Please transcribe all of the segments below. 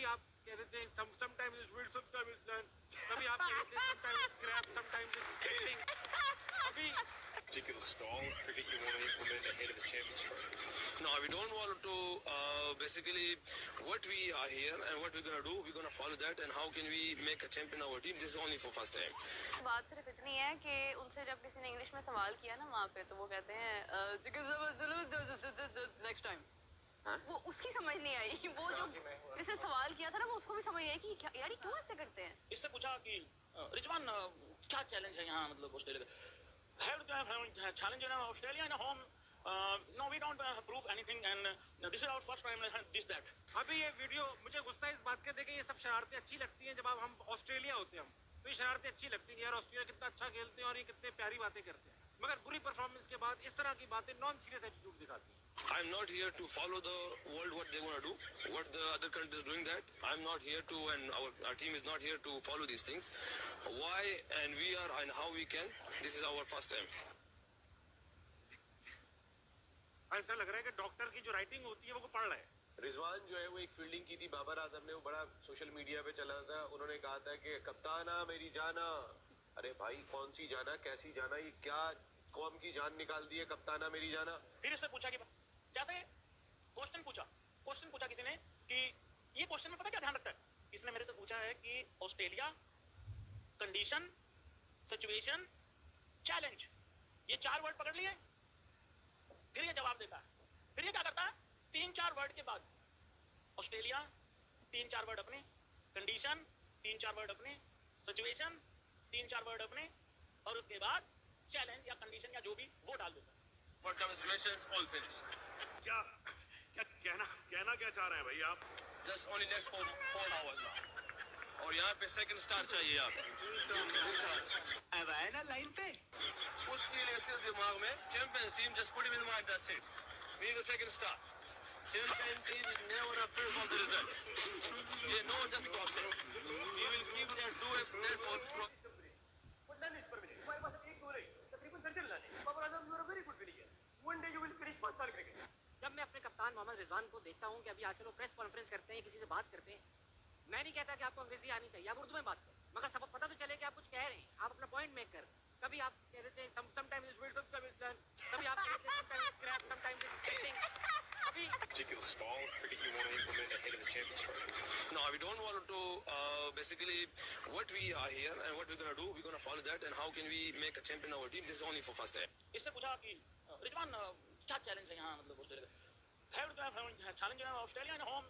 कभी आप कह देते हैं sometimes it's weird, sometimes it's learn, कभी आप कह देते हैं sometimes it's crap, sometimes it's acting, अभी particular style of cricket you want to implement ahead of the Champions Trophy? No, we don't want to basically what we are here and what we're going to do, we're going to follow that, and how can we make a champion our team. This is only for first time. बात सिर्फ इतनी है कि उनसे जब किसी ने English में सवाल किया ना वहाँ पे, तो वो कहते हैं नेक्स्ट टाइम। वो उसकी समझ नहीं आई कि वो जो जिसने सवाल किया था ना, वो उसको भी समझ नहीं आई कि यार ये क्यों ऐसे करते हैं। इससे पूछा कि रिजवान क्या चैलेंज है यहाँ, मतलब Australia challenge in Australia in home. No, we don't prove anything, and this is our first time. This that. अभी ये वीडियो मुझे गुस्सा इस बात के देखे, ये सब शरारतें अच्छी लगती हैं जब आप हम ऑस्ट्रेलिया होते हैं, हम तो ये शरारतें अच्छी लगती हैं यार, ऑस्ट्रेलिया कितना अच्छा खेलते हैं और ये कितने प्यारी बातें करते हैं, मगर बुरी परफॉर्मेंस के बाद इस तरह की बातें नॉन सीरियस एटीट्यूड दिखाती हैं। I'm not here to follow the world what they want to do, what the other countries doing that. I'm not here to, and our team is not here to follow these things. Why and we are and how we can. This is our first time. ऐसा लग रहा है कि doctor की जो writing होती है वो पढ़ रहा है। रिजवान जो है वो एक फील्डिंग की थी बाबर आजम ने, वो बड़ा सोशल मीडिया पे चला था, उन्होंने कहा था कि कप्ताना मेरी जाना। अरे भाई कौन सी जाना, कैसी जाना, ये क्या कौम की जान निकाल दी है कप्ताना मेरी जाना। फिर इससे पूछा कि जैसे क्वेश्चन पूछा किसी ने कि ये क्वेश्चन में पता क्या ध्यान रखता है, इसने मेरे से पूछा है कि ऑस्ट्रेलिया कंडीशन सिचुएशन चैलेंज, ये 4 वर्ड पकड़ लिए, फिर ये जवाब देता है। फिर ये क्या करता है, 3-4 वर्ड के बाद ऑस्ट्रेलिया 3-4 वर्ड अपने, कंडीशन 3-4 वर्ड अपने, सिचुएशन 3-4 वर्ड अपने, और उसके बाद चैलेंज या कंडीशन या जो भी वो डाल देता है। What conversations all finished. क्या कहना क्या चाह रहे हैं भाई आप? Just only next 4 hours now. और यहाँ पे सेकंड स्टार चाहिए आप। अब आए ना लाइन पे। उसके लिए सिर्फ दिमाग में champions team just put him in mind, that's it. We need a second star. Champion team is never a proof of the result. They know just process. We will keep that do it there for. But none is permanent. हमारे पास एक दो नहीं, तकरीबन दर्जन लाने। Babar Azam, you are a very good player. One day you will finish 5 साल cricket. जब मैं अपने कप्तान मोहम्मद रिजवान को देखता हूँ कि अभी आकर वो प्रेस कॉन्फ्रेंस करते हैं, किसी से बात करते हैं, मैं नहीं कहता कि आपको अंग्रेजी आनी चाहिए, आप उर्दू में बात करें, मगर सबको पता तो चले कि आप कुछ कह रहे हैं, आप अपना पॉइंट मेक कर। कभी आप कह देते हैं sometimes it's weird, sometimes it's learn, कभी आप कह देते हैं sometimes it's crap, sometimes it's acting, अभी Particular style of cricket you want to implement ahead of the Champions Trophy? No, we don't want to basically what we are here and what we're going to do, we're going to follow that, and how can we make a champion our team. This is only for first time. इससे पूछा कि रिजवान क्या challenge है यहाँ, मतलब Australia challenge in Australia in home.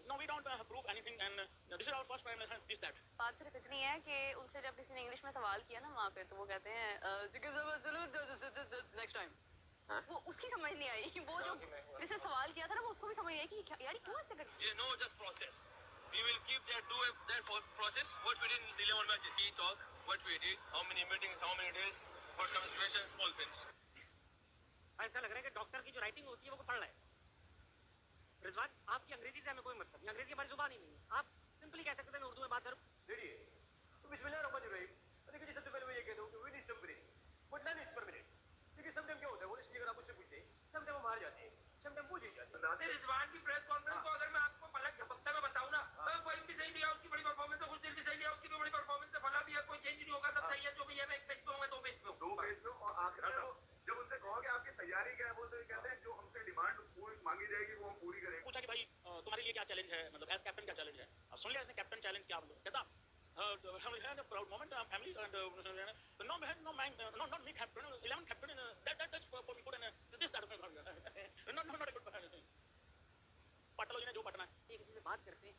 No, we don't prove anything, and this is our first time. This that. बात सिर्फ इतनी है कि उनसे जब किसी ने इंग्लिश में सवाल किया ना वहाँ पे, तो वो कहते हैं नेक्स्ट टाइम। वो उसकी समझ नहीं आई कि वो जो जिसने सवाल किया था ना, वो उसको भी समझ नहीं आई कि यार ये क्यों ऐसे करते हैं। You know, just process. We will keep that do it there for process. What we did in the 11 matches, we talk what we did, how many meetings, how many days, what conversations, all finished. ऐसा लग रहा है कि doctor की जो writing होती है वो पढ़ रहा है। रिजवान, आपकी अंग्रेजी से हमें कोई मतलब नहीं, अंग्रेजी हमारी जुबान ही नहीं है, आप सिंपली कह सकते हैं मैं उर्दू में बात करूं। रेडी है तो बिस्मिल्लाहिर्रहमानिर्रहीम। देखिए जी, सबसे पहले मैं ये कहता हूं कि win is temporary but none is permanent. क्योंकि समटाइम क्या होता है, वो इसलिए अगर आप मुझसे पूछते हैं, समटाइम हम हार जाते हैं, समटाइम वो जीत जाते हैं। रिजवान की प्रेस कॉन्फ्रेंस को अगर मैं आपको पलक झपकता मैं बताऊं ना, पॉइंट भी सही दिया, उसकी बड़ी परफॉर्मेंस है, कुछ दिन भी सही दिया, उसकी भी बड़ी परफॉर्मेंस है, फला भी है, कोई चेंज नहीं होगा, सब सही है, जो भी है। मैं एक पेज पे हूं, मैं 2 पेज पे हूं, 2 पेज पे। और आखिर में जब उनसे कहो कि आपकी तैयारी क्या है, वो तो कहते हैं जो हमसे डिमांड पूरी मांगी जाएगी वो हम पूरी करेंगे। पूछा कि भाई तुम्हारे लिए क्या चैलेंज है, मतलब एज कैप्टन क्या चैलेंज है। अब सुन लिया इसने कैप्टन चैलेंज क्या, बोलो कहता हम have a proud moment family and no man no man not me captain 11 captain in that for me good and this that not not good पटलो जी ने जो पटना है। किसी से बात करते हैं,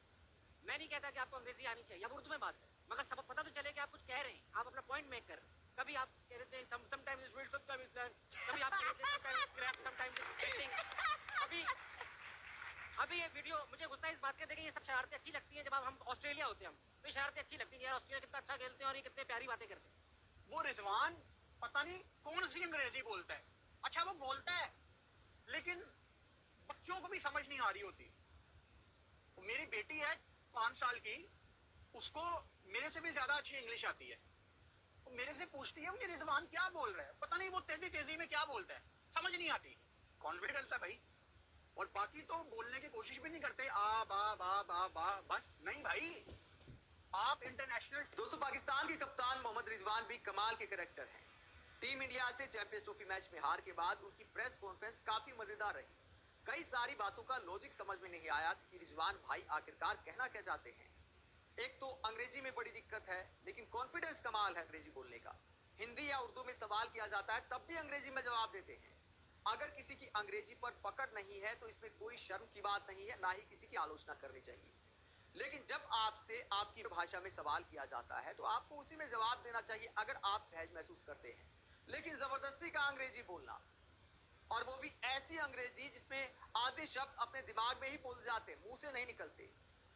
मैं नहीं कहता कि आपको अंग्रेजी आनी चाहिए, आप उर्दू में बात करें, मगर सबको पता तो चले कि आप कुछ कह रहे हैं, आप अपना पॉइंट मेक कर। कभी आप कह देते हैं sometimes it's weird, sometimes it's learn, कभी आप कह देते हैं sometimes it's crap, sometimes it's acting, अभी ये वीडियो मुझे गुस्सा इस बात के देखे, ये सब शरारतें अच्छी लगती हैं जब आप हम ऑस्ट्रेलिया होते हैं, हम तो ये शरारतें अच्छी लगती हैं यार, ऑस्ट्रेलिया कितना अच्छा खेलते हैं और ये कितने प्यारी बातें करते हैं। वो रिजवान पता नहीं कौन सी अंग्रेजी बोलता है। अच्छा वो बोलता है, लेकिन बच्चों को भी समझ नहीं आ रही होती। वो मेरी बेटी है 5 साल की, उसको मेरे से भी ज्यादा अच्छी इंग्लिश आती है। वो मेरे से पूछती है, मुझे रिजवान क्या बोल रहा है, पता नहीं वो तेजी में क्या बोलता है, समझ नहीं आती। कॉन्फिडेंस है भाई, और बाकी तो बोलने की कोशिश भी नहीं करते। आ बा बा बा बा बस भाई आप इंटरनेशनल। दोस्तों, पाकिस्तान के कप्तान मोहम्मद रिजवान भी कमाल के कैरेक्टर हैं। टीम इंडिया से चैंपियंस ट्रॉफी मैच में हार के बाद उनकी प्रेस कॉन्फ्रेंस काफी मजेदार रही। कई सारी बातों का लॉजिक समझ में नहीं आया कि रिजवान भाई आखिरकार कहना क्या चाहते हैं। एक तो अंग्रेजी में बड़ी दिक्कत है, लेकिन कॉन्फिडेंस कमाल है अंग्रेजी बोलने का। हिंदी या उर्दू में सवाल किया जाता है तब भी अंग्रेजी में जवाब देते हैं। अगर किसी की अंग्रेजी पर पकड़ नहीं है तो इसमें कोई शर्म की बात नहीं है, ना ही किसी की आलोचना करनी चाहिए। लेकिन जब आपसे आपकी भाषा में सवाल किया जाता है तो आपको उसी में जवाब देना चाहिए अगर आप सहज महसूस करते हैं। लेकिन जबरदस्ती का अंग्रेजी बोलना, और वो भी ऐसी अंग्रेजी जिसमें आधे शब्द अपने दिमाग में ही बोल जाते, मुंह से नहीं निकलते,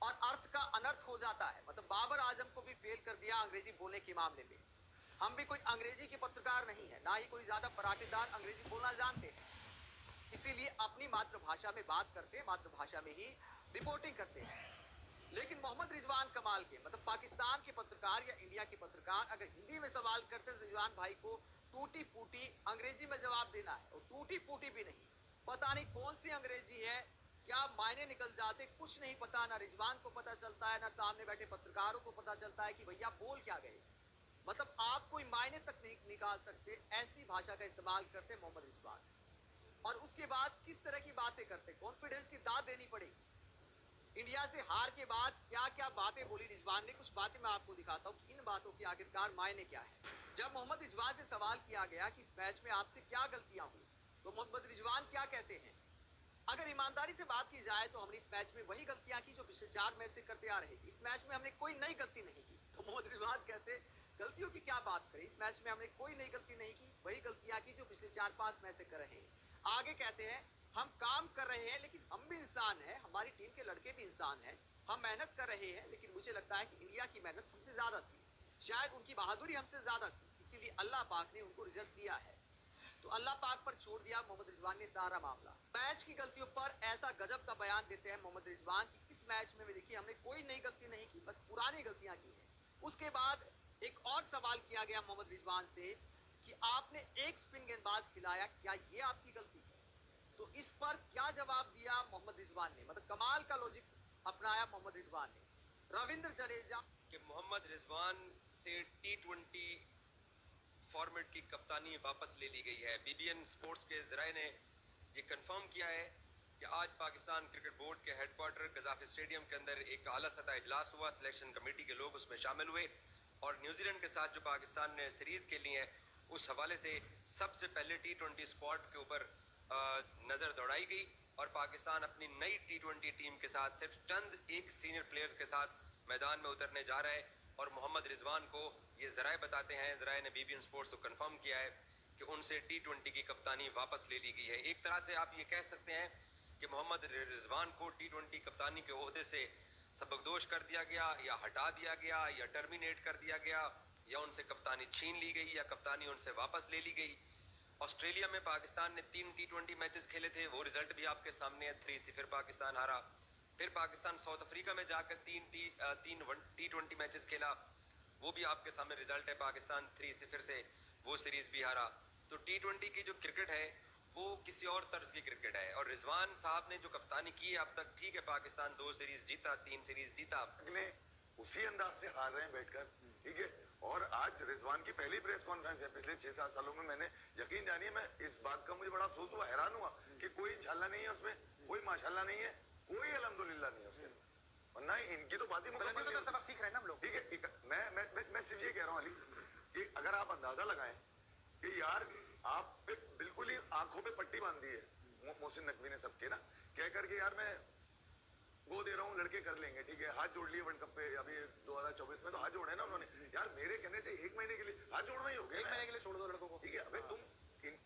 और अर्थ का अनर्थ हो जाता है। मतलब बाबर आजम को भी फेल कर दिया अंग्रेजी बोलने के मामले में। हम भी कोई अंग्रेजी के पत्रकार नहीं है, ना ही कोई ज्यादा पराठेदार अंग्रेजी बोलना जानते हैं। इसीलिए अपनी मातृभाषा में बात करते हैं, मातृभाषा में ही रिपोर्टिंग करते हैं। लेकिन मोहम्मद रिजवान कमाल के, मतलब पाकिस्तान के पत्रकार या इंडिया के पत्रकार अगर हिंदी में सवाल करते तो रिजवान भाई को टूटी फूटी अंग्रेजी में जवाब देना है, और टूटी फूटी भी नहीं, पता नहीं कौन सी अंग्रेजी है, क्या मायने निकल जाते कुछ नहीं पता। ना रिजवान को पता चलता है, ना सामने बैठे पत्रकारों को पता चलता है कि भैया बोल क्या गए। मतलब आप कोई मायने तक नहीं निकाल सकते, ऐसी भाषा का इस्तेमाल करते मोहम्मद रिजवान। और उसके बाद किस तरह की बातें करते, कॉन्फिडेंस की दाद देनी पड़ेगी। इंडिया से हार के बाद क्या क्या बातें बोली रिजवान ने, कुछ बातें मैं आपको दिखाता हूँ कि इन बातों की आखिरकार मायने क्या है। जब मोहम्मद रिजवान से सवाल किया गया कि इस मैच में आपसे क्या गलतियां हुई, तो मोहम्मद रिजवान क्या कहते हैं, अगर ईमानदारी से बात की जाए तो हमने इस मैच में वही गलतियां की जो पिछले 4 मैच से करते आ रहे थे। इस मैच में हमने कोई नई गलती नहीं की। तो मोहम्मद रिजवान कहते गलतियों की क्या बात करें, इस मैच में हमने कोई नई गलती नहीं की, वही गलतियां की जो पिछले 4-5 मैच से कर रहे हैं। आगे कहते हैं हम काम कर रहे हैं लेकिन हम भी इंसान हैं, हमारी टीम के लड़के भी इंसान हैं, हम मेहनत कर रहे हैं, लेकिन मुझे लगता है कि इंडिया की मेहनत हमसे ज्यादा थी, शायद उनकी बहादुरी हमसे ज्यादा थी, इसीलिए अल्लाह पाक ने उनको रिजल्ट दिया है। तो अल्लाह पाक पर छोड़ दिया मोहम्मद रिजवान ने सारा मामला। मैच की गलतियों पर ऐसा गजब का बयान देते हैं मोहम्मद रिजवान कि इस मैच में देखिए हमने कोई नई गलती नहीं की, बस पुरानी गलतियां की हैं। उसके बाद एक और सवाल किया गया मोहम्मद रिजवान से कि आपने एक स्पिन गेंदबाज खिलाया, क्या ये आपकी गलती है? तो इस पर क्या जवाब दिया मोहम्मद रिजवान ने, मतलब कमाल का लॉजिक अपनाया मोहम्मद रिजवान ने। रविंद्र जडेजा कि मोहम्मद रिजवान से T20 फॉर्मेट की कप्तानी वापस ले ली गई है। BBN स्पोर्ट्स के ज़राए ने ये कंफर्म किया है कि आज पाकिस्तान क्रिकेट बोर्ड के हेडक्वार्टर गजाफी स्टेडियम के अंदर एक आला सतह इजलास हुआ, सिलेक्शन कमेटी के लोग उसमें शामिल हुए, और न्यूजीलैंड के साथ जो पाकिस्तान ने सीरीज़ खेली है उस हवाले से सबसे पहले T20 स्क्वाड के ऊपर नज़र दौड़ाई गई, और पाकिस्तान अपनी नई T20 टीम के साथ सिर्फ चंद एक सीनियर प्लेयर्स के साथ मैदान में उतरने जा रहा है। और मोहम्मद रिजवान को ये ज़राए बताते हैं, ज़राए ने BBN स्पोर्ट्स को कंफर्म किया है कि उनसे T20 की कप्तानी वापस ले ली गई है। एक तरह से आप ये कह सकते हैं कि मोहम्मद रिजवान को T20 कप्तानी के ओहदे से सबकदोश कर दिया गया, या हटा दिया गया, या टर्मिनेट कर दिया गया, या उनसे कप्तानी छीन ली गई, या कप्तानी उनसे वापस ले ली गई। ऑस्ट्रेलिया में पाकिस्तान ने 3 T20 मैचेस खेले थे, वो रिजल्ट भी आपके सामने है, 3-0 पाकिस्तान हारा। फिर पाकिस्तान साउथ अफ्रीका में जाकर 3 T20 मैचेस खेला, वो भी आपके सामने रिजल्ट है, पाकिस्तान 3-0 से वो सीरीज भी हारा। तो T20 की जो क्रिकेट है वो किसी और तर्ज की क्रिकेट है, और रिजवान साहब ने जो कप्तानी की है अब तक, ठीक है पाकिस्तान 2 सीरीज जीता, 3 सीरीज जीता, अगले उसी अंदाज से हार रहे हैं बैठकर, ठीक है। और आज रिजवान की पहली प्रेस कॉन्फ्रेंस है पिछले 6-7 सालों में। मैंने यकीन जानिए, मैं इस बात का मुझे बड़ा अफसोस हुआ, हैरान हुआ कि कोई इंशाल्लाह नहीं है उसमें, कोई माशाल्लाह नहीं है, कोई अल्हम्दुलिल्लाह नहीं है उसके, वरना इनकी तो बात ही मुकम्मल नहीं है। सबक सीख रहे हैं ना हम लोग। ठीक है, मैं सिर्फ ये कह रहा हूँ अली कि अगर आप अंदाजा लगाएं कि यार आप पे बिल्कुल ही आंखों पे पट्टी बांध दी है मोहसिन नकवी ने सबके ना, कह करके यार मैं वो दे रहा हूँ, लड़के कर लेंगे, ठीक है, हाथ जोड़ लिए वर्ल्ड कप पे, अभी 2024 में तो हाथ जोड़े ना उन्होंने। यार मेरे कहने से 1 महीने के लिए हाथ जोड़ना ही हो गया, 1 महीने के लिए छोड़ दो लड़कों को, ठीक है। अबे तुम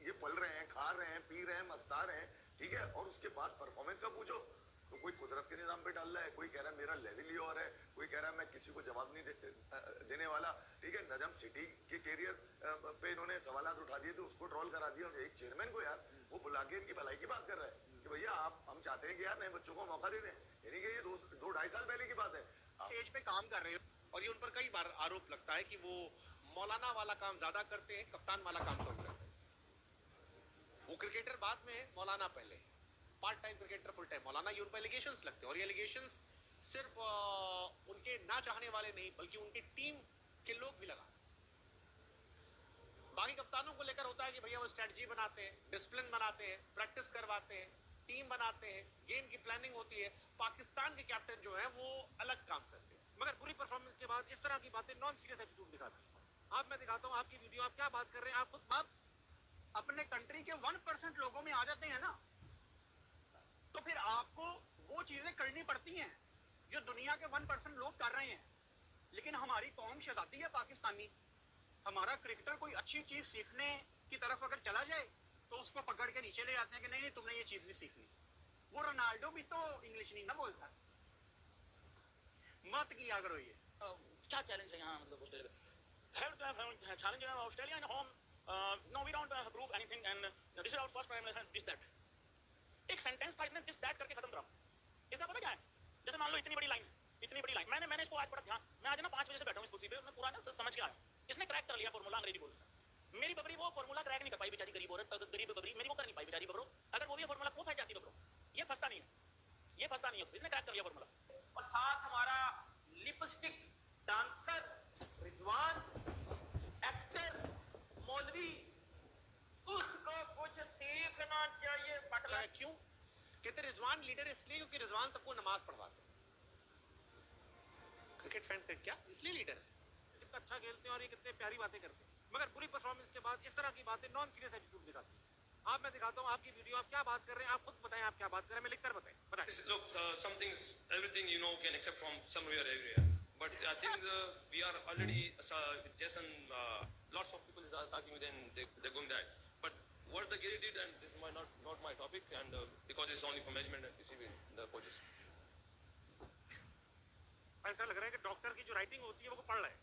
ये पल रहे हैं, खा रहे हैं, पी रहे हैं, मस्ता रहे हैं, ठीक है, और उसके बाद परफॉर्मेंस का पूछो तो कोई कुदरत के निजाम पे डाल रहा है, कोई कह रहा है मेरा लेवल ही और है, कोई कह रहा है मैं किसी को जवाब नहीं देने वाला, ठीक है। नजम सिटी के कैरियर पे इन्होंने सवालात उठा दिए तो उसको ट्रोल करा दिया, और एक चेयरमैन को यार वो बुला के इनकी भलाई की बात कर रहा है कि भैया हम चाहते हैं कि यार नए बच्चों को मौका दे दें, यानी कि ये 2-2.5 साल पहले की बात है। स्टेज पे काम कर रहे हो, और ये उन पर कई बार आरोप लगता है कि वो मौलाना वाला काम ज्यादा करते हैं, कप्तान वाला काम कम करते हैं। वो क्रिकेटर बाद में है, मौलाना पहले, part time cricketer full time मौलाना, ये उन पर एलिगेशंस लगते हैं, और ये एलिगेशंस सिर्फ उनके ना चाहने वाले नहीं बल्कि उनकी टीम के लोग भी लगा। बाकी कप्तानों को लेकर होता है कि भैया वो स्ट्रेटजी बनाते हैं, डिसिप्लिन बनाते हैं, प्रैक्टिस करवाते हैं, टीम बनाते हैं, गेम की प्लानिंग होती है। पाकिस्तान के कैप्टन जो है वो अलग काम करते हैं। मगर बुरी परफॉर्मेंस के बाद इस तरह की बातें नॉन सीरियस एटीट्यूड दिखाती हैं। आप मैं दिखाता हूँ आपकी वीडियो, आप क्या बात कर रहे हैं, आप खुद आप अपने कंट्री के 1% लोगों में आ जाते हैं ना, तो फिर आपको वो चीजें करनी पड़ती हैं जो दुनिया के 1% लोग कर रहे हैं। लेकिन हमारी कौम शहजादी है पाकिस्तानी, हमारा क्रिकेटर कोई अच्छी चीज सीखने की तरफ अगर चला जाए तो उसको पकड़ के नीचे ले आते हैं कि नहीं नहीं तुमने ये चीज नहीं सीखनी। वो रोनाल्डो भी तो इंग्लिश नहीं ना बोलता। मत किया करो ये। क्या चैलेंज है यहाँ, मतलब Australia challenge Australia in home. No, we don't prove anything and this is our first prime minister this that. एक सेंटेंस था इसने this that करके खत्म करा। इसका पता क्या है? जैसे मान लो इतनी बड़ी लाइन मैंने इसको आज पढ़ा ध्यान, मैं आज ना 5 बजे से बैठा हूँ इस कुर्सी पे, मैं पूरा ना समझ के आया। इसने क्रैक कर लिया फॉर्मूला अंग्रेजी बोलना। मेरी बबरी वो फॉर्मूला क्रैक नहीं कर पाई बेचारी, गरीब औरत, गरीब बबरी मेरी वो कर नहीं पाई बेचारी बबरो। अगर वो भी फॉर्मूला को फंस जाती बबरो, ये फंसता नहीं है, इसने क्रैक कर लिया फॉर्मूला। और साथ हमारा लिपस्टिक डांसर रिजवान, एक्टर, मौलवी, उसको कुछ सीखना चाहिए। अच्छा क्यों कहते रिजवान लीडर इसलिए क्योंकि रिजवान सबको नमाज पढ़वाते हैं। क्रिकेट फैंस का क्या इसलिए लीडर है, कितना अच्छा खेलते हैं और ये कितने प्यारी बातें करते हैं। मगर बुरी परफॉर्मेंस के बाद इस तरह की बातें नॉन सीरियस एटीट्यूड दिखाती हैं। आप मैं दिखाता हूँ आपकी वीडियो, आप क्या बात कर रहे हैं, आप खुद बताएं आप क्या बात कर रहे हैं, मैं लिखकर बताएं। Look, some things, everything you know can accept from somewhere, everywhere. But I think we are already, Jason, lots of people are talking with them, they're going that. But what the Gary did, and this is not my topic, and because it's only for management and PCB, the coaches. ऐसा लग रहा है कि doctor की जो writing होती है वो पढ़ रहा है।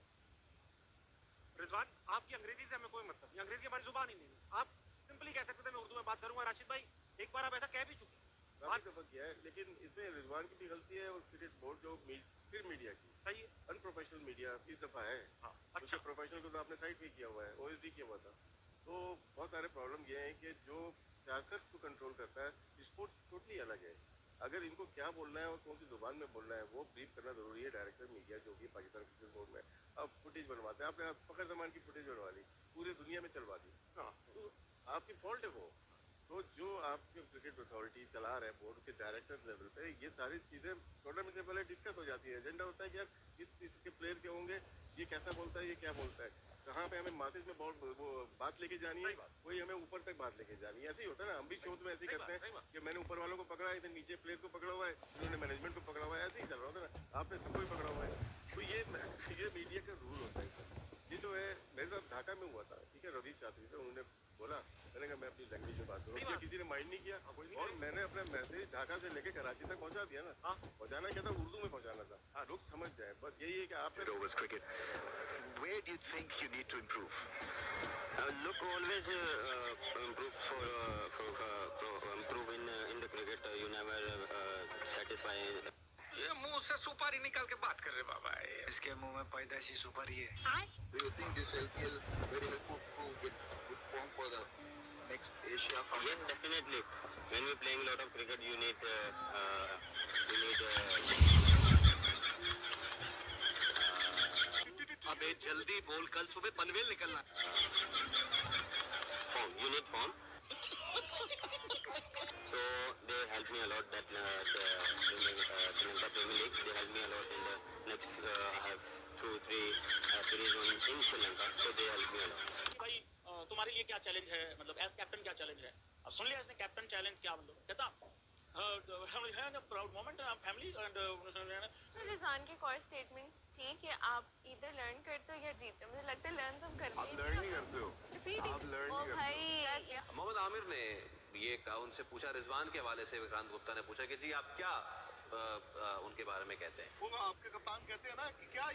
रिजवान, आपकी अंग्रेजी से हमें कोई मतलब नहीं, अंग्रेजी हमारी जुबान ही नहीं है। आप सिंपली कह सकते थे मैं उर्दू में बात करूंगा। राशिद भाई, एक बार आप ऐसा कह भी चुके काफी दफा किया है, लेकिन इसमें रिजवान की भी गलती है और क्रिकेट बोर्ड जो फिर मीडिया की सही है। अनप्रोफेशनल मीडिया इस दफा है। हाँ, अच्छा प्रोफेशनल को तो आपने साइड भी किया हुआ है, ओएसडी किया हुआ था। तो बहुत सारे प्रॉब्लम ये है कि जो सियासत को कंट्रोल करता है, स्पोर्ट टोटली अलग है। अगर इनको क्या बोलना है और कौन सी जुबान में बोलना है वो ब्रीफ करना जरूरी है। डायरेक्टर मीडिया जो भी पाकिस्तान क्रिकेट बोर्ड में अब फुटेज बनवाते हैं, आपने फखर जमान की फुटेज बनवा ली, पूरी दुनिया में चलवा दी। हाँ, तो आपकी फॉल्ट है वो। तो जो आपके क्रिकेट अथॉरिटी चला रहे हैं बोर्ड के डायरेक्टर लेवल पे, ये सारी चीजें टूर्नामेंट से पहले डिस्कस हो जाती है। एजेंडा होता है कि यार इसके प्लेयर क्या होंगे, ये कैसा बोलता है, ये क्या बोलता है, कहाँ पे हमें माथिस में वो बात लेके जानी है, कोई हमें ऊपर तक बात लेके जानी है। ऐसे ही होता है ना, हम भी शोध में ऐसे ही करते हैं कि मैंने ऊपर वालों को पकड़ा है, इधर नीचे प्लेयर को पकड़ा हुआ है, इन्होंने मैनेजमेंट को पकड़ा हुआ है, ऐसे ही चल रहा होता है ना, आपने सबको ही पकड़ा हुआ है। तो ये मीडिया का रूल होता है। ये जो है मेरे साथ ढाका में हुआ था, ठीक है, रवि शास्त्री से उन्होंने बोला, मैंने कहा मैं अपनी लैंग्वेज में बात करूँ, किसी ने माइंड नहीं किया और मैंने अपना मैसेज ढाका से लेके कराची तक पहुंचा दिया ना। हाँ, पहुंचाना क्या था, उर्दू में पहुंचाना था। हाँ, लोग समझ जाए, बस यही है कि आप cricket. Where do you think you need to improve? Look, always improve improve in the cricket. You never satisfy. ये मुंह से सुपारी निकाल के बात कर रहे बाबा। इसके मुंह में पैदाइशी सुपारी है। Do you think this LPL very helpful to get good form for the next Asia Cup? Yes, definitely. When we playing a lot of cricket, you need अबे जल्दी बोल, कल सुबह पनवेल निकलना। form. You need form. So they help me a lot. That Sri Lanka Premier League, they help me a lot in the next. I have 2-3 series in Sri Lanka, so they help me a lot. भाई तुम्हारे लिए क्या challenge है, मतलब as captain क्या challenge है? अब सुन लिया इसने कैप्टन चैलेंज क्या, मतलब कहता proud moment family and Rizwan की कोर स्टेटमेंट थी कि आप इधर लर्न करते हो या जीते हो। मुझे लगता है लर्न तुम करते हो। आप लर्न नहीं करते हो, आप लर्न नहीं करते भाई मोहम्मद आमिर ने ये उनसे पूछा, रिजवान के हवाले से विक्रांत गुप्ता ने पूछा कि जी आप क्या उनके बारे में कहते हैं। वो आपके कप्तान कहते हैं ना कि क्या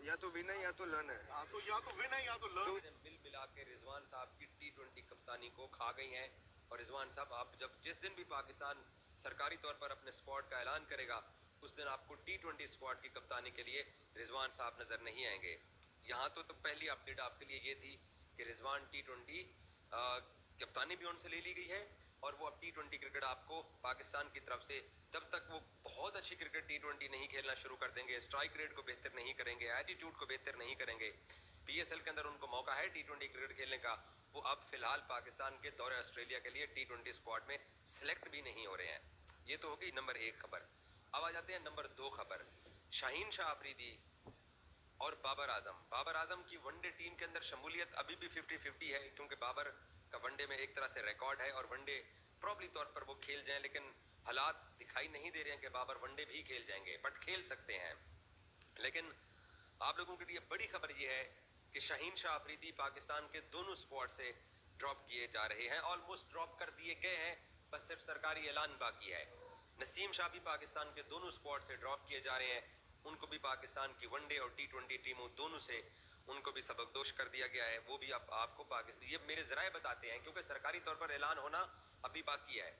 या तो विन है या तो लर्न है। हाँ, तो या तो विन है या तो लर्न। मिल मिला के रिजवान साहब की T20 कप्तानी को खा गई हैं। और रिजवान साहब, आप जब जिस दिन भी पाकिस्तान सरकारी तौर पर अपने स्क्वाड का ऐलान करेगा, उस दिन आपको T20 स्क्वाड की कप्तानी के लिए रिजवान साहब नजर नहीं आएंगे। यहाँ तो पहली अपडेट आपके लिए ये थी कि रिजवान T20 कप्तानी भी उनसे ले ली गई है और वो अब T20 क्रिकेट आपको पाकिस्तान की तरफ से जब तक वो बहुत अच्छी क्रिकेट T20 नहीं खेलना शुरू कर देंगे, स्ट्राइक रेट को बेहतर नहीं करेंगे, एटीट्यूड को बेहतर नहीं करेंगे, PSL के अंदर उनको मौका है T20 क्रिकेट खेलने का, वो अब फिलहाल पाकिस्तान के दौरे ऑस्ट्रेलिया के लिए T20 स्क्वाड में सिलेक्ट भी नहीं हो रहे हैं। ये तो हो गई नंबर 1 खबर। अब आ जाते हैं नंबर 2 खबर। शाहीन शाह अफरीदी और बाबर आजम। बाबर आजम की वनडे टीम के अंदर शमूलियत अभी भी 50-50 है, क्योंकि बाबर का वनडे में एक तरह से रिकॉर्ड है और वनडे प्रॉब्ली तौर पर वो खेल जाएं, लेकिन हालात दिखाई नहीं दे रहे हैं कि बाबर वनडे भी खेल जाएंगे, बट खेल सकते हैं। लेकिन आप लोगों के लिए बड़ी खबर ये है कि शाहीन शाह अफरीदी पाकिस्तान के दोनों स्क्वाड से ड्रॉप किए जा रहे हैं, ऑलमोस्ट ड्रॉप कर दिए गए हैं, बस सिर्फ सरकारी ऐलान बाकी है। नसीम शाह भी पाकिस्तान के दोनों स्क्वाड से ड्रॉप किए जा रहे हैं, उनको भी पाकिस्तान की वनडे और T20 टीमों दोनों से उनको भी सबकदोश कर दिया गया है। वो भी अब आपको पाकिस्तान, ये मेरे ज़राए बताते हैं क्योंकि सरकारी तौर पर ऐलान होना अभी बाकी है,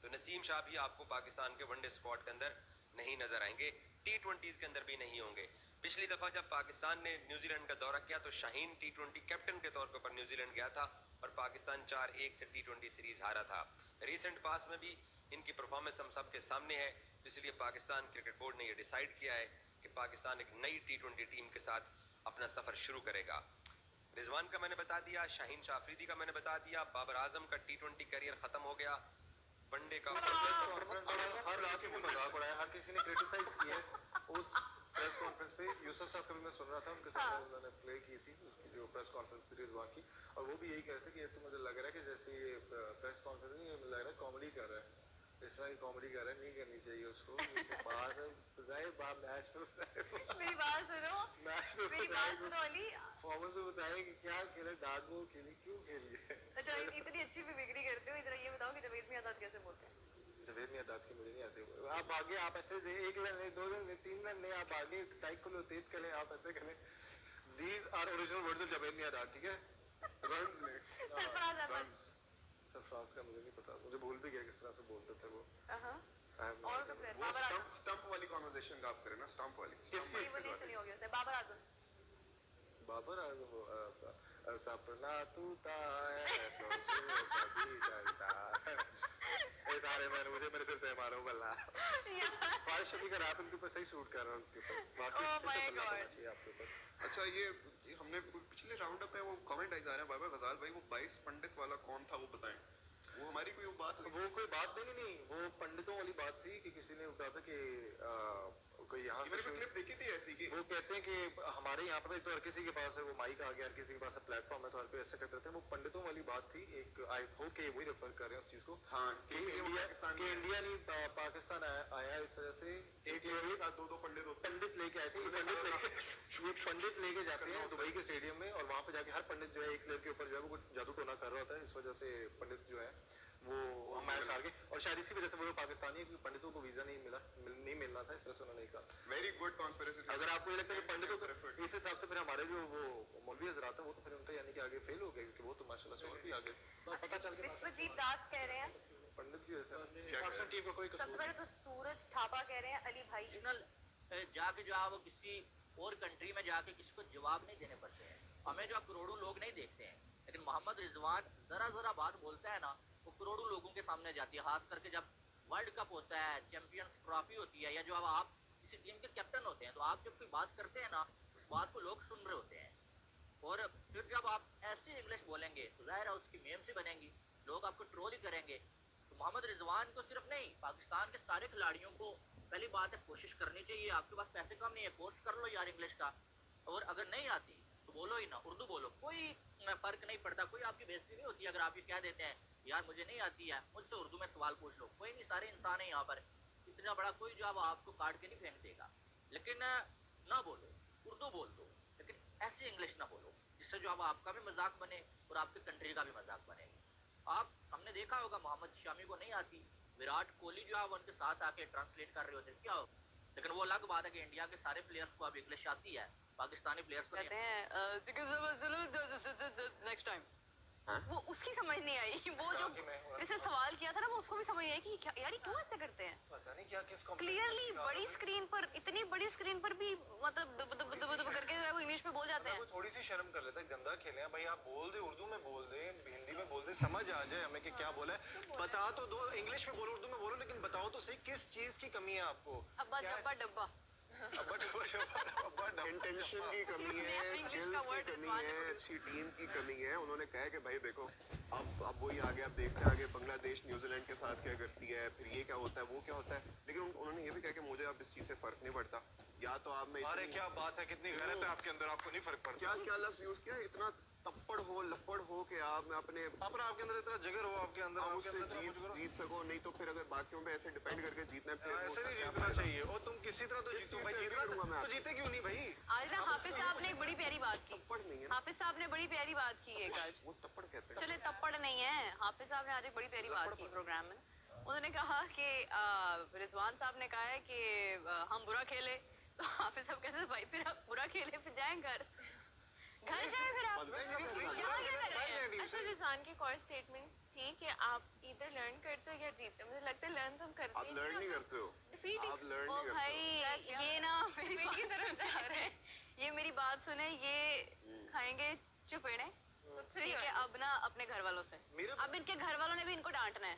तो नसीम शाह भी आपको पाकिस्तान के वनडे स्क्वाड के अंदर नहीं नजर आएंगे, T20 के अंदर भी नहीं होंगे। पिछली दफा जब पाकिस्तान ने न्यूजीलैंड का दौरा किया तो शाहीन T20 कैप्टन के तौर पर न्यूजीलैंड गया था और पाकिस्तान 4-1 से T20 सीरीज हारा था। रिसेंट पास में भी इनकी परफॉर्मेंस हम सब के सामने है, इसलिए पाकिस्तान क्रिकेट बोर्ड ने यह डिसाइड किया है कि पाकिस्तान एक नई T20 टीम के साथ अपना सफर शुरू करेगा। रिजवान का मैंने बता दिया, शाहीन शाह अफरीदी का मैंने बता दिया, बाबर आजम का T20 करियर खत्म हो गया, वनडे का हर किसी ने मजाक उड़ाया, हर किसी ने क्रिटिसाइज किया उस प्रेस कॉन्फ्रेंस पे। यूसुफ साहब का भी मैं सुन रहा था, उनके सामने उन्होंने प्ले की थी उसकी जो प्रेस कॉन्फ्रेंस थी रिजवान की, और वो भी यही कह रहे थे कि ये तो मुझे लग रहा है कि जैसे ये प्रेस कॉन्फ्रेंस नहीं, मुझे लग रहा है कॉमेडी कर रहा है, इस तरह की कॉमेडी कर रहा है, नहीं करनी चाहिए उसको। बाहर मैच में मेरी बात सुनो, मैच में मेरी बात सुनो अली, परफॉर्मेंस में बताया कि क्या खेले, डार्क बॉल खेली, क्यों खेली है। अच्छा इतनी अच्छी मिमिक्री करते हो, इधर ये बताओ कि जावेद मियादाद कैसे बोलते हैं? जावेद मियादाद की मुझे नहीं आती। आप आगे, आप ऐसे एक रन नहीं, 2 रन नहीं, 3 रन नहीं, आप आगे टाइप को लो, तेज करें, आप ऐसे करें। These are original words of Javed Miandad, ठीक है? रन्स में सरफराज अहमद, सरफराज का मुझे नहीं पता, मुझे भूल भी गया किस तरह से बोलते थे वो। और वो स्टंप वाली कन्वर्सेशन का आप करें ना, स्टंप वाली, किसकी सुनी होगी उसने? बाबर आजम, बाबर आजम सपना टूटा है तो कभी डरता है, ये सारे मुझे मेरे सिर से मारो बल्ला। फारिश शफी का रैप उनके ऊपर सही सूट कर रहा है, उसके ऊपर बाकी चाहिए आपके ऊपर। अच्छा, ये हमने पिछले राउंड अप है वो कमेंट आई जा रहा है, बाबा गजाल भाई वो 22 पंडित वाला कौन था वो बताएं। वो हमारी कोई बात हुई? वो कोई बात नहीं, वो पंडितों वाली बात थी कि किसी ने कहा था कि कोई यहाँ मैंने कोई क्लिप देखी थी ऐसी कि वो कहते हैं कि हमारे यहाँ पर तो हर किसी के पास है वो माइक आ गया, हर किसी के पास प्लेटफॉर्म है, तो हर कोई ऐसे करते थे। वो पंडितों वाली बात थी एक, आई होप कि वही रेफर कर रहे हैं उस चीज को। हाँ, इंडिया नहीं पाकिस्तान आया इस वजह से, एक के साथ 2-2 पंडित लेके आए थे। पंडित लेके जाते हैं दुबई के स्टेडियम में, और वहाँ पे जाके हर पंडित जो है एक प्लेयर के ऊपर जो है वो कुछ जादू टोना कर रहा होता है, इस वजह से पंडित जो है वो मैच हार गए, और शायद इसी वजह से वो पाकिस्तानी है, क्योंकि पंडितों को वीजा नहीं मिलना था, इस वजह से उन्होंने कहा। Very good conspiracy. अगर आपको ये लगता है कि पंडितों को इस हिसाब से, फिर हमारे जो वो मौलवी हजरात है वो तो फिर उनका यानी कि आगे फेल हो गए, क्योंकि वो तो माशाल्लाह से और भी आगे पता चल गया। विश्वजीत दास कह रहे हैं पंडित जी ऐसा पाकिस्तान टीम को कोई सबसे पहले तो सूरज थापा कह रहे हैं अली भाई जाके जो है वो किसी और कंट्री में जाके किसी को जवाब नहीं देने पड़ते हैं, हमें जो करोड़ों लोग नहीं देखते हैं, लेकिन मोहम्मद रिजवान जरा बात बोलता है ना वो करोड़ों लोगों के सामने जाती है, खास करके जब वर्ल्ड कप होता है, चैंपियंस ट्रॉफी होती है, या जो अब आप किसी टीम के कैप्टन होते हैं, तो आप जब कोई बात करते हैं ना उस बात को लोग सुन रहे होते हैं, और फिर जब आप ऐसी इंग्लिश बोलेंगे तो जाहिर है उसकी मेम से बनेंगी, लोग आपको ट्रोल ही करेंगे। तो मोहम्मद रिजवान को सिर्फ नहीं, पाकिस्तान के सारे खिलाड़ियों को पहली बात है कोशिश करनी चाहिए, आपके पास पैसे कम नहीं है, कोर्स कर लो यार इंग्लिश का, और अगर नहीं आती तो बोलो ही ना, उर्दू बोलो, कोई फर्क नहीं पड़ता, कोई आपकी बेइज्जती नहीं होती अगर आप ये कह देते हैं यार मुझे नहीं आती है, मुझसे उर्दू में सवाल पूछ लो, कोई नहीं, सारे इंसान है यहाँ पर, इतना बड़ा कोई जवाब आपको काट के नहीं फेंक देगा, लेकिन ना बोलो, उर्दू बोल दो, लेकिन ऐसी इंग्लिश ना बोलो जिससे जो अब आपका भी मजाक बने और आपके कंट्री का भी मजाक बने। आप हमने देखा होगा मोहम्मद शामी को नहीं आती, विराट कोहली जो है वो उनके साथ आके ट्रांसलेट कर रहे होते क्या हो, लेकिन वो अलग बात है कि इंडिया के सारे प्लेयर्स को अब इंग्लिश आती है, पाकिस्तानी प्लेयर्स को कहते हैं नेक्स्ट टाइम। वो उसकी समझ नहीं आई, वो जो जिसने सवाल किया था ना वो उसको भी समझ नहीं आई कि क्या यार क्यों ऐसे करते हैं, पता नहीं क्या क्लियरली बड़ी स्क्रीन पर, इतनी बड़ी स्क्रीन पर भी मतलब दब करके जो है वो इंग्लिश में बोल जाते हैं। थोड़ी सी शर्म कर लेता है, गंदा खेले हैं भाई, आप बोल दे, उर्दू में बोल दे, हिंदी में बोल दे, समझ आ जाए हमें कि क्या बोला है। बता तो दो, इंग्लिश में बोलो, उर्दू में बोलो, लेकिन बताओ तो सही किस चीज की कमी है आपको। अब्बा जब्बा डब्बा। इंटेंशन की कमी है, स्किल्स की कमी है, अच्छी टीम की कमी है। उन्होंने कहा कि भाई देखो अब वही आगे आप देखते हैं आगे बांग्लादेश न्यूजीलैंड के साथ क्या करती है, फिर ये क्या होता है, वो क्या होता है। लेकिन उन्होंने ये भी कहा कि मुझे अब इस चीज से फर्क नहीं पड़ता, या तो आप में अरे क्या बात है, कितनी गैरत है आपके अंदर, आपको नहीं फर्क पड़ता। क्या क्या लफ्ज यूज किया, इतना तप्पड़ हो लपड़ हो कि आप अपने आपके अंदर इतना जिगर हो, आपके अंदर उससे जीत सको। नहीं तो फिर अगर बाकियों पे ऐसे डिपेंड करके जीतना है, ऐसे नहीं जीतना चाहिए। और तुम किसी तरह तो जीतो भाई, तो जीते क्यों नहीं भाई। आज ना हाफिज साहब ने एक बड़ी प्यारी बात की, हाफिज साहब ने बड़ी प्यारी बात की एक आज। वो तप्पड़ कहते हैं। चले तप्पड़ नहीं है, हाफिज साहब ने आज एक बड़ी प्यारी बात की प्रोग्राम में। उन्होंने कहा कि रिजवान साहब ने कहा है कि हम बुरा खेले, तो हाफिज साहब कहते हैं भाई फिर आप बुरा खेले फिर जाएं घर जाए फिर आप अच्छा रिजवान की कोर स्टेटमेंट थी कि आप इधर लर्न करते हो या जीतते हो। मुझे लगता है लर्न तुम करते आप लर्न नहीं करते हो, आप लर्न नहीं करते भाई ये ना मेरी बात की तरफ जा रहे हैं, ये मेरी बात सुने, ये खाएंगे चुपेड़े ठीक है। अब ना अपने घर वालों से, अब इनके घर वालों ने भी इनको डांटना है।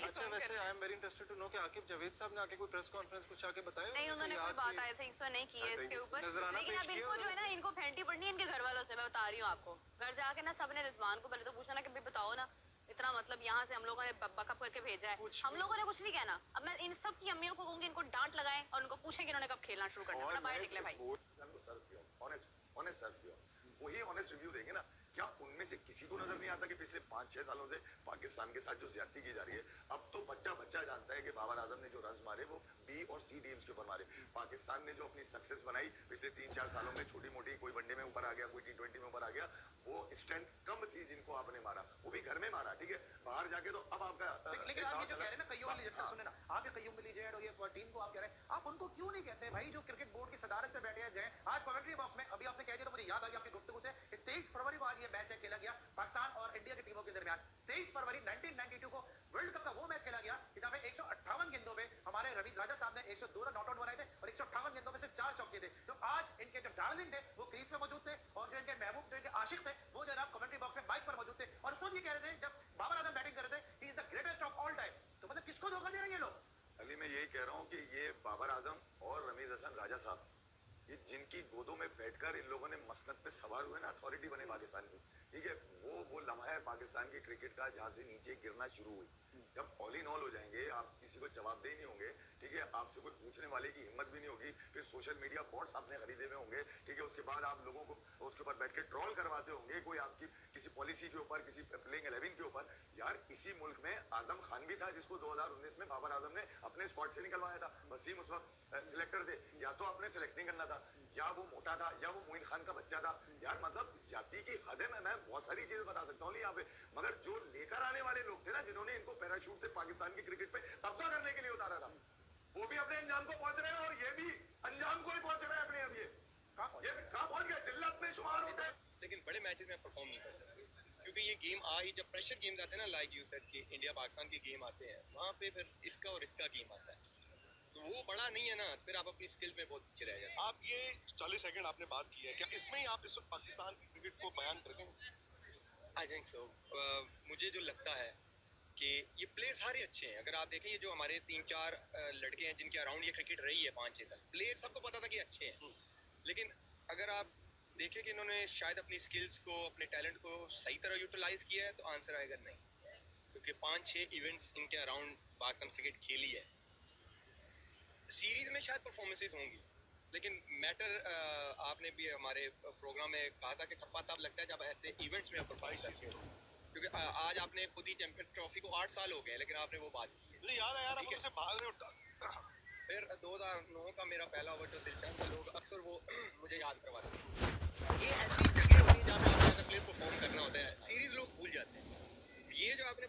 अच्छा वैसे I am very interested to know कि आकिब जावेद साहब ने आके कोई प्रेस कॉन्फ्रेंस कुछ आके बताया नहीं, उन्होंने कोई बात आई थिंक सो नहीं की है इसके ऊपर। लेकिन अब इनको जो है ना, इनको फेंटी पड़नी है इनके घर वालों से। मैं बता रही हूँ आपको, घर जाके ना सबने रिजवान को पहले तो पूछा ना कि भाई बताओ ना, इतना मतलब यहाँ से हम लोगों ने बकअप करके भेजा है, हम लोगों ने कुछ नहीं कहना। अब मैं इन सब की अम्मियों को कहूँगी इनको डांट लगाएं और उनको पूछें कि इन्होंने कब खेलना शुरू करना है। बाहर निकले भाई, वही ऑनेस्ट रिव्यू देंगे ना। क्या उनमें से किसी को नजर नहीं आता कि पिछले 5-6 सालों से पाकिस्तान के साथ जो ज्यादती की जा रही है, अब तो बच्चा जानता है कि बाबर आजम ने जो रन मारे वो बी और सी टीम्स के ऊपर मारे। पाकिस्तान ने जो अपनी सक्सेस बनाई पिछले 3-4 सालों में, छोटी मोटी, कोई वनडे में ऊपर आ गया, कोई T20 में ऊपर आ गया, वो स्ट्रेंथ कम थी जिनको आपने मारा, वो भी घर में मारा, ठीक है। बाहर जाके तो अब आपका लेकिन आप ये जो कह रहे हैं ना, कईयों वाली जैसे सुने ना, आप ये कईयों मिली जेड और ये टीम को आप कह रहे हैं, आप उनको क्यों नहीं कहते भाई जो क्रिकेट बोर्ड की सदारत पे बैठे हैं। आज कमेंट्री बॉक्स में अभी आपने कह दिया तो मुझे याद आ गया आपकी गुफ्तगू से, 23 फरवरी को आज ये मैच खेला गया पाकिस्तान और इंडिया की टीमों के दरमियान। 23 फरवरी 1992 को वर्ल्ड कप का वो मैच खेला गया कि जहां पे 158 गेंदों पे हमारे रवीश राजा साहब ने 102 रन नॉट आउट बनाए थे और 158 गेंदों में सिर्फ 4 चौके थे। तो आज इनके जो डार्लिंग थे वो क्रीज पे मौजूद थे और जो इनके महबूब, जो इनके आशिक थे, वो जनाब कमेंट्री बॉक्स में माइक पर मौजूद थे और उस वक्त ये कह रहे थे जब बाबर आजम बैटिंग कर रहे थे, he is the greatest of all time. तो मतलब किसको धोखा दे रहे हैं ये लोग। अली मैं यही कह रहा हूँ कि ये बाबर आजम और रमीज हसन राजा साहब, ये जिनकी गोदों में बैठकर इन लोगों ने मसनद पे सवार हुए ना, अथॉरिटी बने पाकिस्तान की, ठीक है, वो लम्हा है पाकिस्तान की क्रिकेट का जहाँ से नीचे गिरना शुरू हुई। जब ऑल इन ऑल हो जाएंगे, आप किसी को जवाबदेही नहीं होंगे, ठीक है, आपसे कोई पूछने वाले की हिम्मत भी नहीं होगी, फिर सोशल मीडिया बॉट्स आपने खरीदे हुए होंगे, ठीक है, उसके बाद आप लोगों को उसके ऊपर बैठ के ट्रोल करवाते होंगे, कोई आपकी किसी पॉलिसी के ऊपर, किसी प्लेइंग 11 के ऊपर। यार इसी मुल्क में आजम खान भी था जिसको 2019 में बाबर आजम ने अपने स्क्वाड से निकलवाया था। वसीम उस वक्त सिलेक्टर थे, या तो आपने सिलेक्ट नहीं करना था, या वो मोटा था, या वो मोइन खान का बच्चा था। यार मतलब जाति की हद है। मैं बहुत सारी चीजें बता सकता हूँ यहाँ पे, मगर जो लेकर आने वाले लोग थे ना, जिन्होंने इनको पैराशूट से पाकिस्तान की क्रिकेट पे कब्जा करने के लिए उतारा था, वो भी अपने अंजाम को पहुंच रहे हैं और ये भी अंजाम को ही पहुंच रहे हैं अपने। अब ये कहाँ पहुंच गए, जिल्लत में शुमार होते हैं। लेकिन बड़े मैचेस में परफॉर्म नहीं कर सकते क्योंकि ये गेम जब प्रेशर गेम्स आते हैं ना, लाइक यू सेड कि इंडिया पाकिस्तान के गेम आते हैं, वहाँ पे फिर इसका और इसका गेम आता है, तो वो बड़ा नहीं है ना, फिर आप अपनी स्किल्स में बहुत पीछे रह जाते हैं। आप ये 40 सेकंड आपने बात की है, क्या इसमें ही आप इस वक्त पाकिस्तान की क्रिकेट को बयान करेंगे? I think so. मुझे जो लगता है कि ये प्लेयर्स सारे अच्छे हैं। अगर आप देखें, ये जो हमारे 3-4 लड़के हैं जिनके अराउंड ये क्रिकेट रही है 5-6 साल, प्लेयर सबको पता था कि अच्छे हैं, लेकिन अगर आप देखें कि इन्होंने शायद अपनी स्किल्स को, अपने टैलेंट को सही तरह यूटिलाइज किया है, तो आंसर आएगा नहीं, क्योंकि 5-6 इवेंट्स इनके अराउंड पाकिस्तान क्रिकेट खेली है। सीरीज में शायद परफॉर्मेंसेस होंगी, लेकिन मैटर आपने भी हमारे प्रोग्राम में कहा था कि ठप्पा तब लगता है जब ऐसे इवेंट्स में आप परफॉर्मेंस करते हो, क्योंकि आज आपने खुद ही चैंपियन ट्रॉफी को 8 साल हो गए, लेकिन आपने वो बात की है। मुझे याद है यार, आप मुझसे भाग रहे हो। फिर 2009 का मेरा पहला ओवर जो दिलचस्प, लोग अक्सर वो मुझे याद करवाते हैं। ये ऐसी जगह होती है जहाँ पे आपको एज अ प्लेयर परफॉर्म करना होता है, सीरीज लोग भूल जाते हैं। ये जो आपने बात